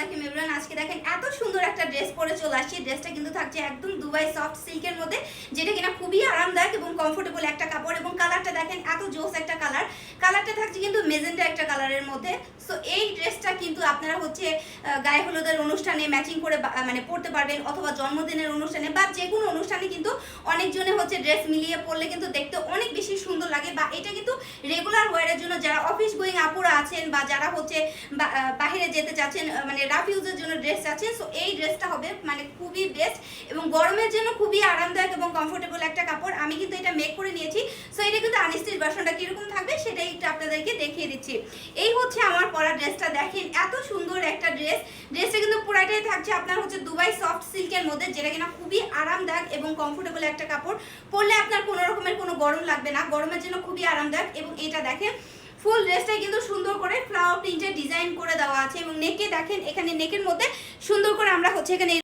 আলাইকুম এভরিওয়ান। আজকে দেখেন এত সুন্দর একটা ড্রেস পরে চলে আসছি। ড্রেসটা কিন্তু থাকছে একদম দুবাই সফট সিল্কের মধ্যে, যেটা কিনা খুবই আরামদায়ক এবং কমফোর্টেবল একটা কাপড়। এবং কালারটা দেখেন এত জোস একটা কালারটা থাকছে কিন্তু মেজেন্টা একটা কালারের মধ্যে। সো এই ড্রেসটা কিন্তু আপনারা হচ্ছে গায়ে হলুদের অনুষ্ঠানে ম্যাচিং করে মানে পরতে পারবেন, অথবা জন্মদিনের অনুষ্ঠানে বা যে কোনো অনুষ্ঠানে কিন্তু অনেকজনে হচ্ছে ড্রেস মিলিয়ে পরলে কিন্তু দেখতে অনেক বেশি সুন্দর লাগে। বা এটা কিন্তু রেগুলার ওয়ারের জন্য যারা অফিস গোয়িং আপুরা আছেন বা যারা হচ্ছে বাইরে যেতে চাচ্ছেন, মানে রাফ ইউজের জন্য ড্রেস চাচ্ছেন, সো এই ড্রেসটা হবে মানে খুবই বেস্ট এবং গরমের জন্য খুবই আরামদায়ক এবং কমফোর্টেবল একটা কাপড়। আমি কিন্তু এটা মেক করে নিয়েছি। সো এটা কিন্তু আনস্টিচ ভার্সনটা কিরকম থাকবে সেটাই একটু আপনাদেরকে দেখিয়ে দিচ্ছি। এই হচ্ছে আমার পরা ড্রেসটা। দেখেন এত সুন্দর একটা ড্রেসটা কিন্তু পুরাটাই থাকছে আপনার হচ্ছে দুবাই সফট সিল্কের মধ্যে, যেটা কিনা খুবই আরামদায়ক এবং কমফোর্টেবল একটা কাপড়। পরলে আপনার কোনো রকমের কোনো গরম লাগবে না, গরমের জন্য খুবই আরামদায়ক। এবং এটা দেখেন ফুল ড্রেসটাই কিন্তু সুন্দর করে ফ্লাওয়ার প্রিন্টের ডিজাইন করে দেওয়া আছে এবং নেকে দেখেন এখানে নেকের মধ্যে সুন্দর করে আমরা হচ্ছে এখানে